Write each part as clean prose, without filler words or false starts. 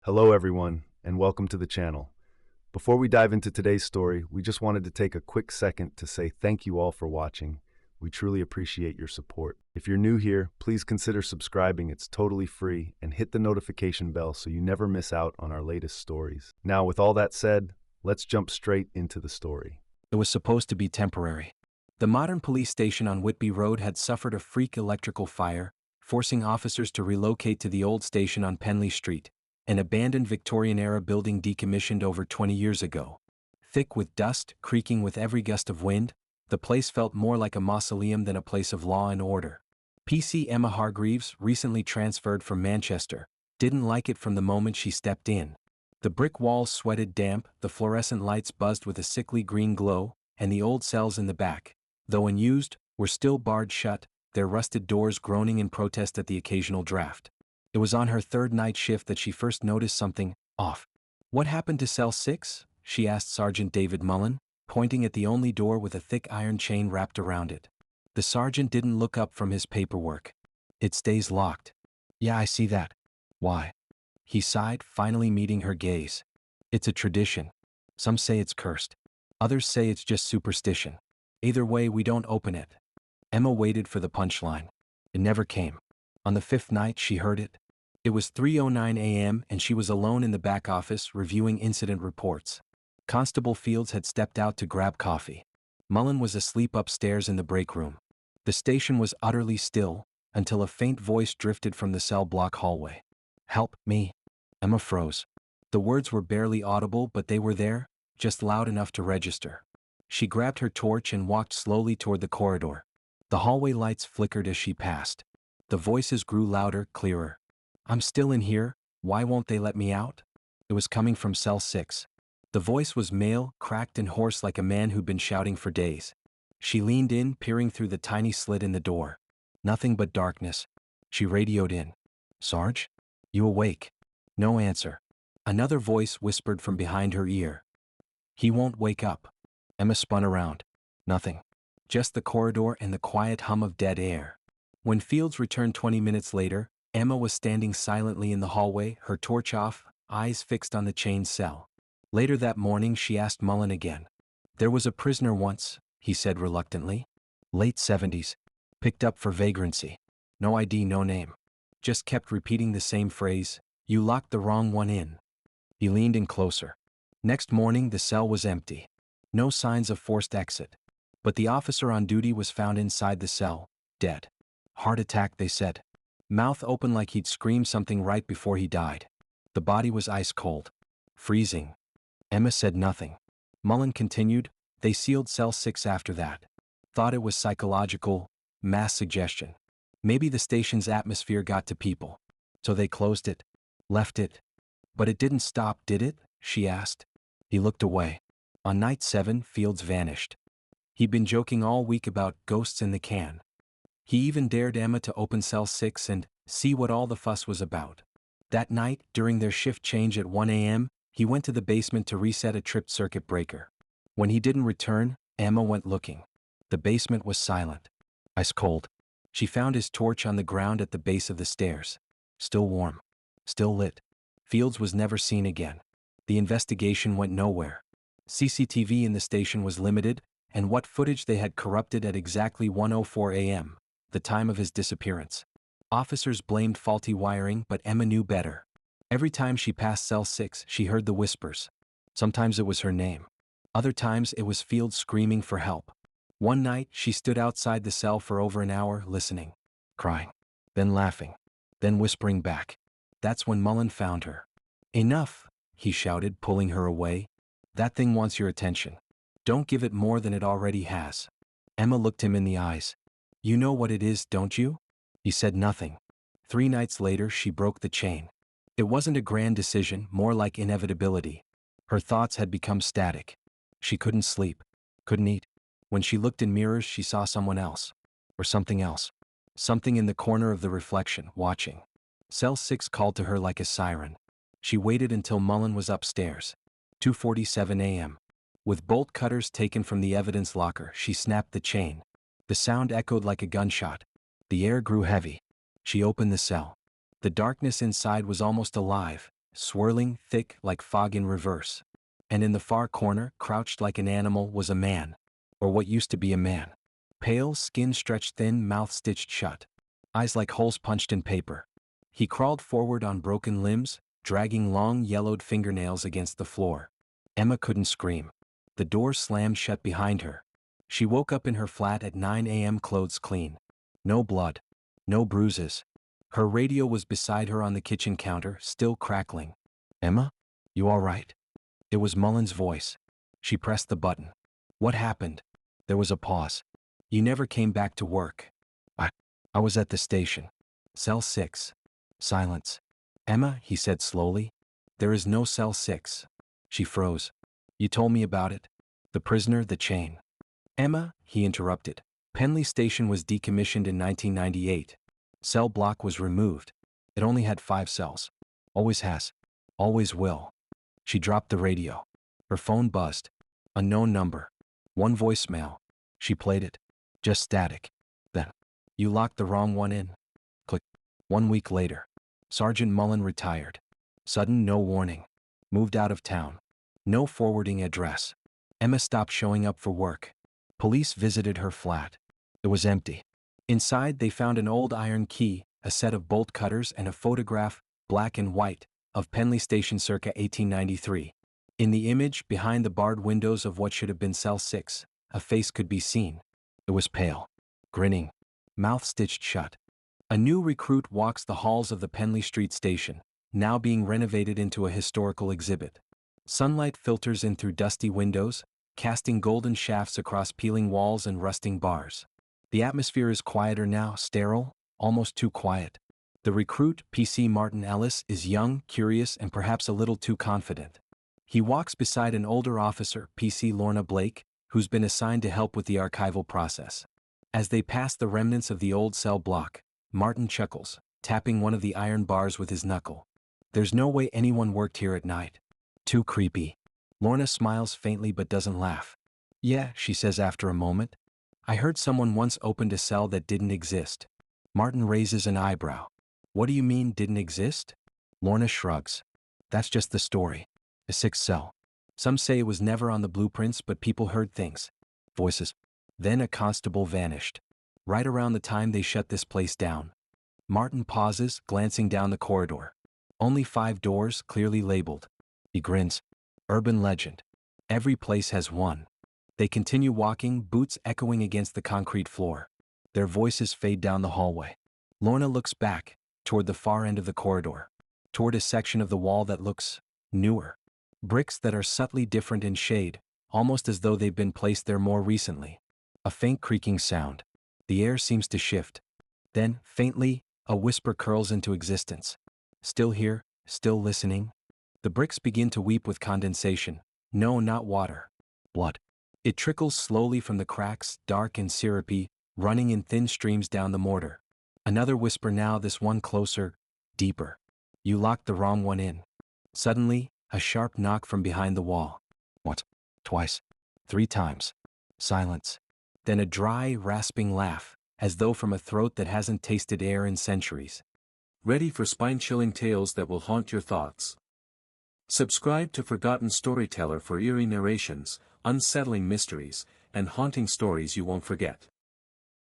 Hello everyone, and welcome to the channel. Before we dive into today's story, we just wanted to take a quick second to say thank you all for watching. We truly appreciate your support. If you're new here, please consider subscribing, it's totally free, and hit the notification bell so you never miss out on our latest stories. Now, with all that said, let's jump straight into the story. It was supposed to be temporary. The modern police station on Whitby Road had suffered a freak electrical fire, forcing officers to relocate to the old station on Penley Street, an abandoned Victorian-era building decommissioned over 20 years ago. Thick with dust, creaking with every gust of wind, the place felt more like a mausoleum than a place of law and order. PC Emma Hargreaves, recently transferred from Manchester, didn't like it from the moment she stepped in. The brick walls sweated damp, the fluorescent lights buzzed with a sickly green glow, and the old cells in the back, though unused, were still barred shut, their rusted doors groaning in protest at the occasional draft. It was on her third night shift that she first noticed something off. "What happened to cell 6? She asked Sergeant David Mullen, pointing at the only door with a thick iron chain wrapped around it. The sergeant didn't look up from his paperwork. "It stays locked." "Yeah, I see that." "Why?" He sighed, finally meeting her gaze. "It's a tradition. Some say it's cursed. Others say it's just superstition. Either way, we don't open it." Emma waited for the punchline. It never came. On the fifth night, she heard it. It was 3:09 a.m. and she was alone in the back office reviewing incident reports. Constable Fields had stepped out to grab coffee. Mullen was asleep upstairs in the break room. The station was utterly still until a faint voice drifted from the cell block hallway. "Help me." Emma froze. The words were barely audible, but they were there, just loud enough to register. She grabbed her torch and walked slowly toward the corridor. The hallway lights flickered as she passed. The voices grew louder, clearer. "I'm still in here, why won't they let me out?" It was coming from cell 6. The voice was male, cracked and hoarse like a man who'd been shouting for days. She leaned in, peering through the tiny slit in the door. Nothing but darkness. She radioed in. "Sarge? You awake?" No answer. Another voice whispered from behind her ear. "He won't wake up." Emma spun around. Nothing. Just the corridor and the quiet hum of dead air. When Fields returned 20 minutes later, Emma was standing silently in the hallway, her torch off, eyes fixed on the chained cell. Later that morning she asked Mullen again. "There was a prisoner once," he said reluctantly. "Late 70s. Picked up for vagrancy. No ID, no name. Just kept repeating the same phrase, 'You locked the wrong one in.'" He leaned in closer. Next morning the cell was empty. No signs of forced exit. But the officer on duty was found inside the cell, dead. "Heart attack," they said. Mouth open like he'd screamed something right before he died. The body was ice cold. Freezing. Emma said nothing. Mullen continued, "They sealed cell 6 after that. Thought it was psychological, mass suggestion. Maybe the station's atmosphere got to people. So they closed it. Left it." "But it didn't stop, did it?" she asked. He looked away. On night 7, Fields vanished. He'd been joking all week about ghosts in the can. He even dared Emma to open cell 6 and see what all the fuss was about. That night, during their shift change at 1 a.m., he went to the basement to reset a tripped circuit breaker. When he didn't return, Emma went looking. The basement was silent. Ice cold. She found his torch on the ground at the base of the stairs. Still warm. Still lit. Fields was never seen again. The investigation went nowhere. CCTV in the station was limited, and what footage they had corrupted at exactly 1:04 a.m., the time of his disappearance. Officers blamed faulty wiring, but Emma knew better. Every time she passed cell 6, she heard the whispers. Sometimes it was her name. Other times it was Fields screaming for help. One night, she stood outside the cell for over an hour, listening. Crying. Then laughing. Then whispering back. That's when Mullen found her. "Enough," he shouted, pulling her away. "That thing wants your attention. Don't give it more than it already has." Emma looked him in the eyes. "You know what it is, don't you?" He said nothing. 3 nights later, she broke the chain. It wasn't a grand decision, more like inevitability. Her thoughts had become static. She couldn't sleep. Couldn't eat. When she looked in mirrors, she saw someone else. Or something else. Something in the corner of the reflection, watching. Cell 6 called to her like a siren. She waited until Mullen was upstairs. 2:47 a.m. With bolt cutters taken from the evidence locker, she snapped the chain. The sound echoed like a gunshot. The air grew heavy. She opened the cell. The darkness inside was almost alive, swirling, thick like fog in reverse. And in the far corner, crouched like an animal, was a man. Or what used to be a man. Pale, skin stretched thin, mouth stitched shut. Eyes like holes punched in paper. He crawled forward on broken limbs, dragging long, yellowed fingernails against the floor. Emma couldn't scream. The door slammed shut behind her. She woke up in her flat at 9 a.m., clothes clean. No blood. No bruises. Her radio was beside her on the kitchen counter, still crackling. "Emma? You all right?" It was Mullen's voice. She pressed the button. "What happened?" There was a pause. "You never came back to work." I was at the station. Cell 6. Silence. "Emma," he said slowly, "there is no cell 6. She froze. "You told me about it. The prisoner, the chain." "Emma," he interrupted. "Penley Station was decommissioned in 1998. Cell block was removed. It only had 5 cells. Always has. Always will." She dropped the radio. Her phone buzzed. Unknown number. One voicemail. She played it. Just static. Then, "You locked the wrong one in." Click. 1 week later. Sergeant Mullen retired. Sudden, no warning. Moved out of town. No forwarding address. Emma stopped showing up for work. Police visited her flat. It was empty. Inside, they found an old iron key, a set of bolt cutters, and a photograph, black and white, of Penley Station circa 1893. In the image, behind the barred windows of what should have been cell 6, a face could be seen. It was pale. Grinning. Mouth stitched shut. A new recruit walks the halls of the Penley Street station, now being renovated into a historical exhibit. Sunlight filters in through dusty windows, casting golden shafts across peeling walls and rusting bars. The atmosphere is quieter now, sterile, almost too quiet. The recruit, PC Martin Ellis, is young, curious, and perhaps a little too confident. He walks beside an older officer, PC Lorna Blake, who's been assigned to help with the archival process. As they pass the remnants of the old cell block, Martin chuckles, tapping one of the iron bars with his knuckle. "There's no way anyone worked here at night. Too creepy." Lorna smiles faintly but doesn't laugh. "Yeah," she says after a moment. "I heard someone once opened a cell that didn't exist." Martin raises an eyebrow. "What do you mean, didn't exist?" Lorna shrugs. "That's just the story. A 6th cell. Some say it was never on the blueprints, but people heard things. Voices. Then a constable vanished. Right around the time they shut this place down." Martin pauses, glancing down the corridor. Only 5 doors, clearly labeled. He grins. Urban legend. Every place has one. They continue walking, boots echoing against the concrete floor. Their voices fade down the hallway. Lorna looks back, toward the far end of the corridor. Toward a section of the wall that looks newer. Bricks that are subtly different in shade, almost as though they've been placed there more recently. A faint creaking sound. The air seems to shift. Then, faintly, a whisper curls into existence. "Still here, still listening?" The bricks begin to weep with condensation. No, not water. Blood. It trickles slowly from the cracks, dark and syrupy, running in thin streams down the mortar. Another whisper now, this one closer, deeper. "You locked the wrong one in." Suddenly, a sharp knock from behind the wall. Once, twice, 3 times. Silence. Then a dry, rasping laugh, as though from a throat that hasn't tasted air in centuries. Ready for spine-chilling tales that will haunt your thoughts? Subscribe to Forgotten Storyteller for eerie narrations, unsettling mysteries, and haunting stories you won't forget.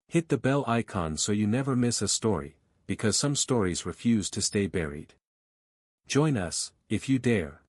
Hit the bell icon so you never miss a story, because some stories refuse to stay buried. Join us, if you dare.